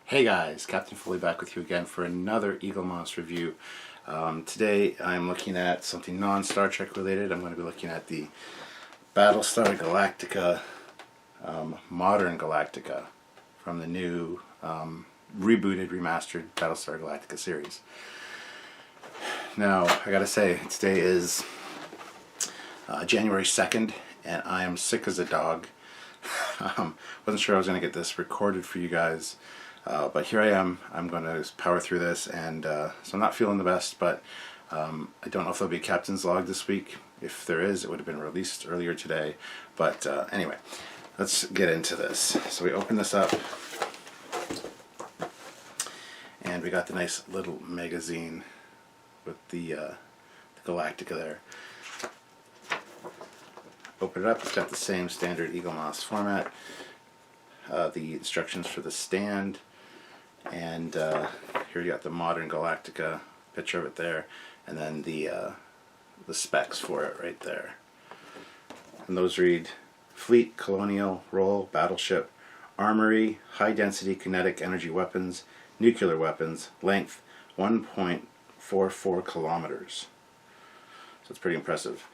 Hey guys, Captain Foley back with you again for another Eaglemoss review. Today I'm looking at something non-Star Trek related. I'm going to be looking at the Battlestar Galactica, Modern Galactica, from the new rebooted, remastered Battlestar Galactica series. Now, I gotta say, today is January 2nd, and I am sick as a dog. Wasn't sure I was going to get this recorded for you guys. But here I am. I'm going to power through this, and so I'm not feeling the best, but I don't know if there'll be a captain's log this week. If there is, it would have been released earlier today. But anyway, let's get into this. So we open this up, and we got the nice little magazine with the Galactica there. Open it up. It's got the same standard Eaglemoss format. The instructions for the stand. And here you got the Modern Galactica, picture of it there, and then the specs for it right there. And those read: Fleet, Colonial, Role, Battleship, Armory, High Density Kinetic Energy Weapons, Nuclear Weapons, Length 1.44 kilometers. So it's pretty impressive.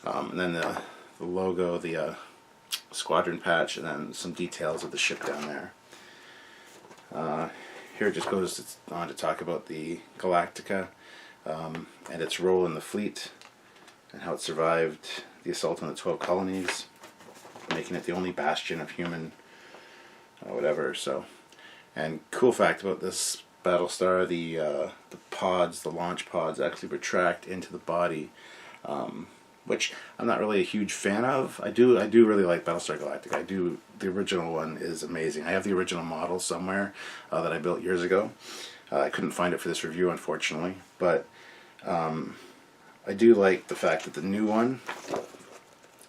And then the logo, the squadron patch, and then some details of the ship down there. Here it just goes on to talk about the Galactica and its role in the fleet and how it survived the assault on the 12 colonies, making it the only bastion of human whatever. So, and cool fact about this Battlestar, the pods, the launch pods, actually retract into the body, which I'm not really a huge fan of. I do really like Battlestar Galactica. The original one is amazing. I have the original model somewhere that I built years ago. I couldn't find it for this review, unfortunately, but I do like the fact that the new one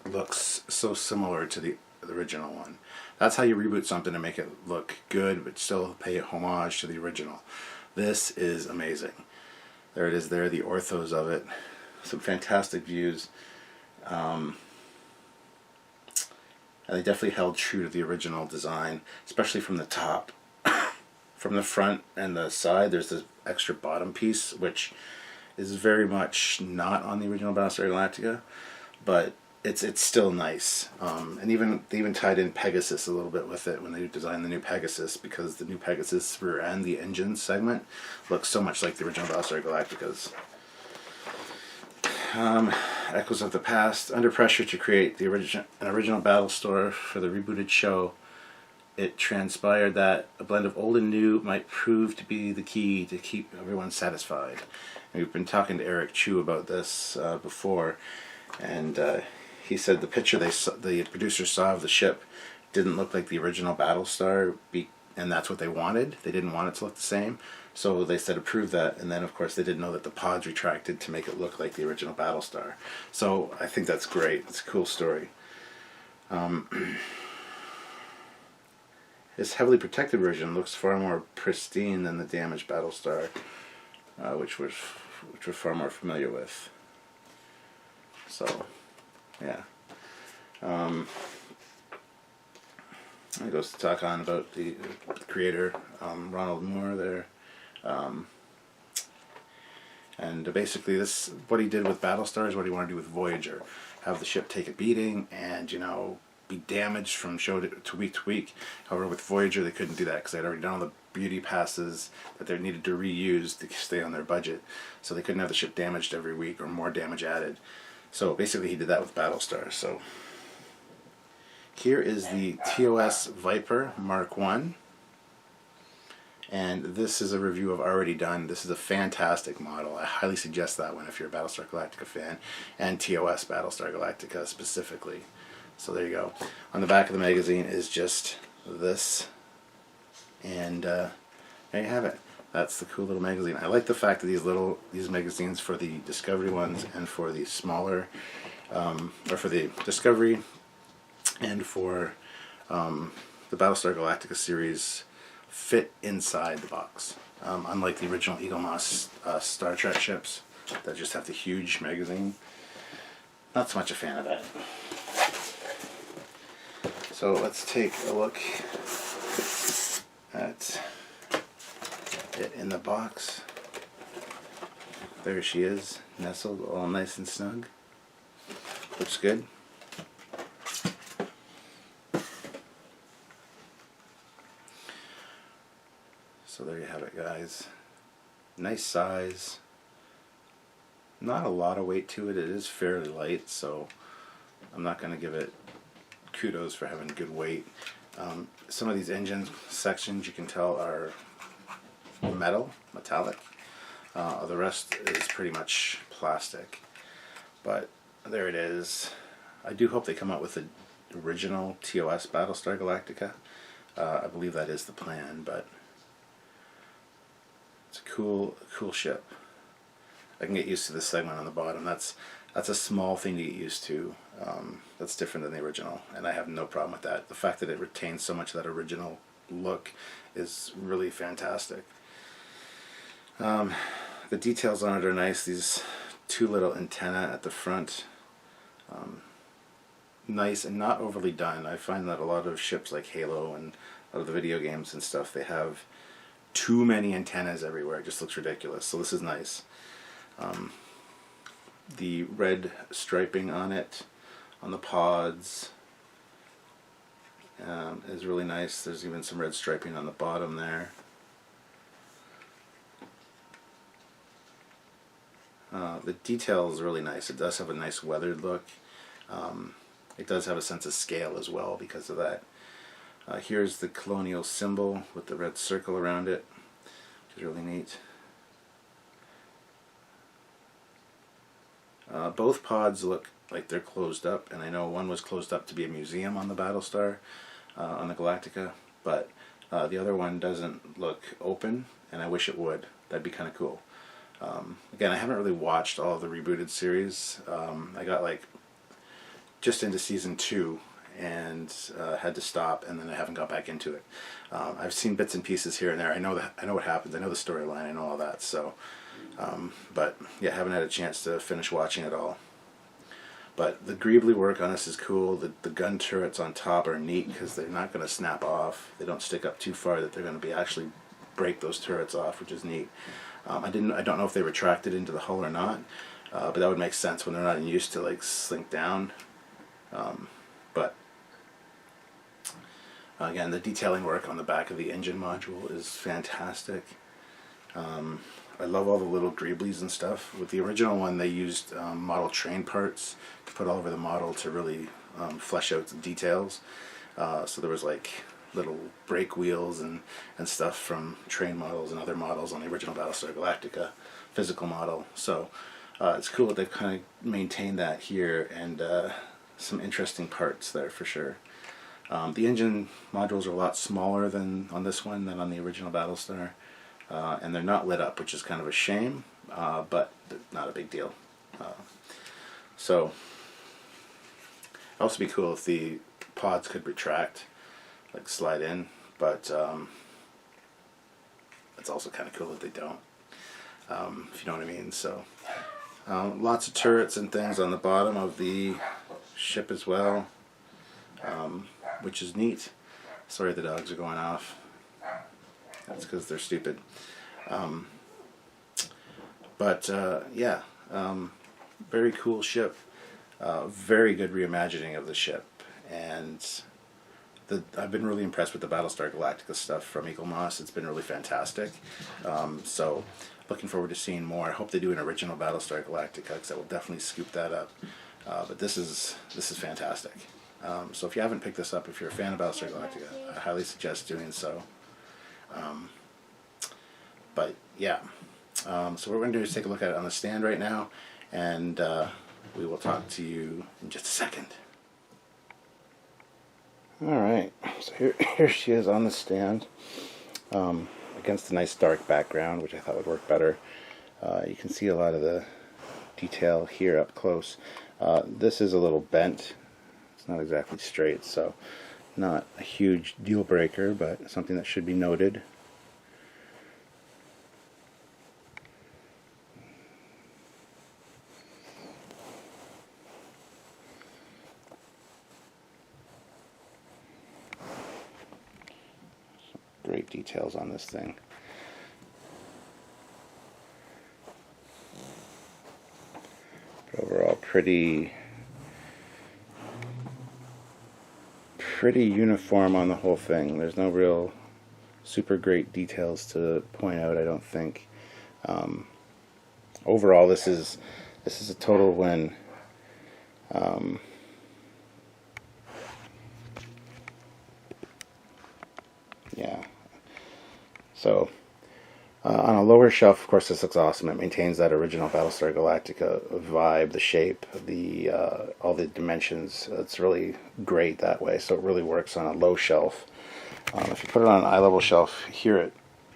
looks so similar to the original one. That's how you reboot something to make it look good, but still pay homage to the original. This is amazing. There it is there, the orthos of it. Some fantastic views. And they definitely held true to the original design, especially from the top. From the front and the side, there's this extra bottom piece, which is very much not on the original Battlestar Galactica, but it's still nice. And they even tied in Pegasus a little bit with it when they designed the new Pegasus, because the new Pegasus rear end, the engine segment, looks so much like the original Battlestar Galactica's. Echoes of the past. Under pressure to create an original Battlestar for the rebooted show, it transpired that a blend of old and new might prove to be the key to keep everyone satisfied. And we've been talking to Eric Chu about this before, and he said the picture the producers saw of the ship didn't look like the original Battlestar, and that's what they wanted. They didn't want it to look the same. So they said approve that, and then of course they didn't know that the pods retracted to make it look like the original Battlestar. So I think that's great. It's a cool story. This heavily protected version looks far more pristine than the damaged Battlestar, which we're far more familiar with. So, yeah. It goes to talk on about the creator, Ronald Moore there. And basically what he did with Battlestar is what he wanted to do with Voyager. Have the ship take a beating and, be damaged from show to week. However, with Voyager they couldn't do that because they'd already done all the beauty passes that they needed to reuse to stay on their budget. So they couldn't have the ship damaged every week or more damage added. So basically he did that with Battlestar. So here is the TOS Viper Mark 1. And this is a review I've already done. This is a fantastic model. I highly suggest that one if you're a Battlestar Galactica fan, and TOS Battlestar Galactica specifically. So there you go. On the back of the magazine is just this, and there you have it. That's the cool little magazine. I like the fact that these magazines for the Discovery ones and for the smaller, or for the Discovery and for the Battlestar Galactica series, fit inside the box, unlike the original Eaglemoss Star Trek ships that just have the huge magazine. Not so much a fan of that. So let's take a look at it in the box. There she is, nestled all nice and snug. Looks good. So there you have it, guys. Nice size. Not a lot of weight to it. It is fairly light, so I'm not going to give it kudos for having good weight. Some of these engine sections you can tell are metallic. The rest is pretty much plastic. But there it is. I do hope they come out with the original TOS Battlestar Galactica. I believe that is the plan, but it's a cool ship. I can get used to this segment on the bottom. That's a small thing to get used to. That's different than the original, and I have no problem with that. The fact that it retains so much of that original look is really fantastic. The details on it are nice. These two little antennae at the front, nice and not overly done. I find that a lot of ships like Halo and a lot of the video games and stuff, they have too many antennas everywhere. It just looks ridiculous. So this is nice. The red striping on it, on the pods, is really nice. There's even some red striping on the bottom there. The detail is really nice. It does have a nice weathered look. It does have a sense of scale as well because of that. Here's the colonial symbol with the red circle around it, which is really neat. Both pods look like they're closed up, and I know one was closed up to be a museum on the Battlestar, on the Galactica, but the other one doesn't look open, and I wish it would. That'd be kind of cool. Again, I haven't really watched all of the rebooted series. I got like just into season 2 and had to stop, and then I haven't got back into it. I've seen bits and pieces here and there. I know what happens. I know the storyline. I know all that. So, but yeah, haven't had a chance to finish watching it all. But the greebly work on this is cool. The gun turrets on top are neat because they're not going to snap off. They don't stick up too far that they're going to be actually break those turrets off, which is neat. I don't know if they retracted into the hull or not, but that would make sense when they're not in use to like slink down. But again, the detailing work on the back of the engine module is fantastic. I love all the little greeblies and stuff. With the original one, they used model train parts to put all over the model to really flesh out the details. So there was like little brake wheels and stuff from train models and other models on the original Battlestar Galactica physical model. So it's cool that they've kind of maintained that here, and some interesting parts there for sure. The engine modules are a lot smaller than on this one than on the original Battlestar, and they're not lit up, which is kind of a shame, but not a big deal. So it'd also be cool if the pods could retract, like slide in, but it's also kind of cool that they don't, if you know what I mean. So lots of turrets and things on the bottom of the ship as well, which is neat. Sorry, the dogs are going off. That's because they're stupid. Yeah, very cool ship. Very good reimagining of the ship, and I've been really impressed with the Battlestar Galactica stuff from Eaglemoss. It's been really fantastic. So looking forward to seeing more. I hope they do an original Battlestar Galactica, because I will definitely scoop that up. But this is fantastic. So if you haven't picked this up, if you're a fan of Battlestar Galactica, I highly suggest doing so. But yeah, so what we're going to do is take a look at it on the stand right now, and we will talk to you in just a second. Alright, so here she is on the stand, against a nice dark background, which I thought would work better. You can see a lot of the detail here up close. This is a little bent. It's not exactly straight, so not a huge deal breaker, but something that should be noted. Great details on this thing. pretty uniform on the whole thing. There's no real super great details to point out, I don't think. Overall, this is a total win. Yeah. So on a lower shelf, of course, this looks awesome. It maintains that original Battlestar Galactica vibe, the shape, the all the dimensions. It's really great that way. So it really works on a low shelf. If you put it on an eye level shelf, here it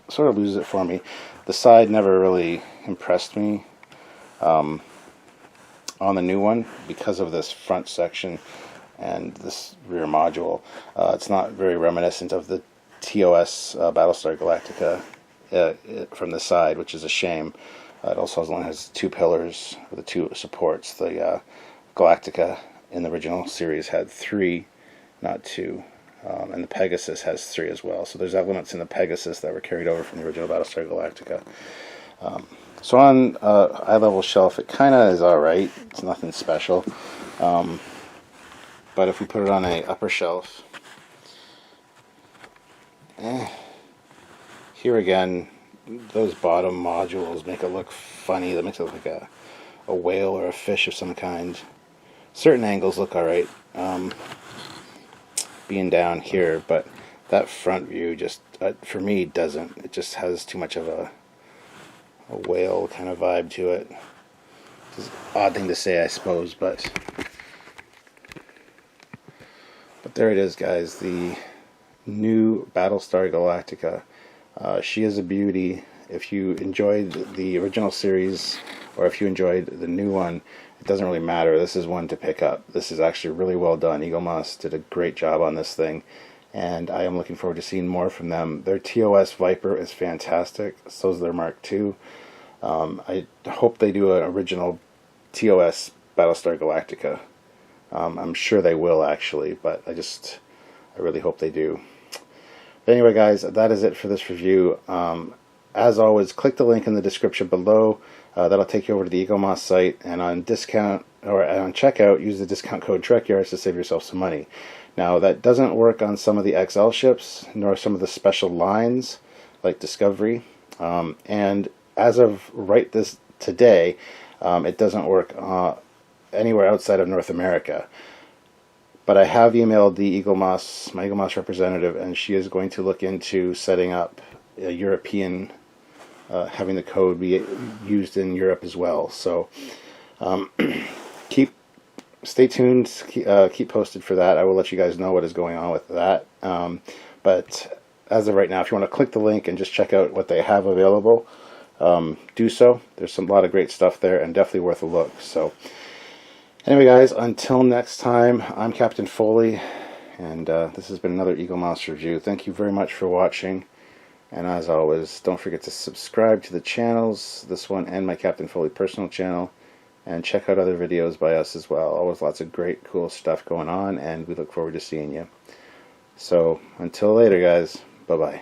sort of loses it for me. The side never really impressed me on the new one because of this front section and this rear module. It's not very reminiscent of the TOS Battlestar Galactica from the side, which is a shame. It also only has two pillars with the two supports. The Galactica in the original series had three, not two. And the Pegasus has three as well. So there's elements in the Pegasus that were carried over from the original Battlestar Galactica. So on eye level shelf, it kind of is alright. It's nothing special. But if we put it on a upper shelf, here again, those bottom modules make it look funny. That makes it look like a whale or a fish of some kind. Certain angles look alright. Being down here, but that front view just for me doesn't. It just has too much of a whale kind of vibe to it. It's an odd thing to say, I suppose, but there it is, guys. The new Battlestar Galactica. She is a beauty. If you enjoyed the original series or if you enjoyed the new one, it doesn't really matter. This is one to pick up. This is actually really well done. Eaglemoss did a great job on this thing, and I am looking forward to seeing more from them. Their TOS Viper is fantastic. So is their Mark II. I hope they do an original TOS Battlestar Galactica. I'm sure they will, actually, but I really hope they do. But anyway, guys, that is it for this review. As always, click the link in the description below. That'll take you over to the Eaglemoss site, and on discount or on checkout, use the discount code Trekyards to save yourself some money. Now, that doesn't work on some of the XL ships, nor some of the special lines like Discovery. And as of today, it doesn't work anywhere outside of North America. But I have emailed the Eaglemoss, my Eaglemoss representative, and she is going to look into setting up a European, having the code be used in Europe as well. So stay tuned, keep posted for that. I will let you guys know what is going on with that. But as of right now, if you want to click the link and just check out what they have available, do so. There's a lot of great stuff there and definitely worth a look. So anyway, guys, until next time, I'm Captain Foley, and this has been another Eaglemoss review. Thank you very much for watching. And as always, don't forget to subscribe to the channels, this one and my Captain Foley personal channel, and check out other videos by us as well. Always lots of great, cool stuff going on, and we look forward to seeing you. So, until later, guys, bye-bye.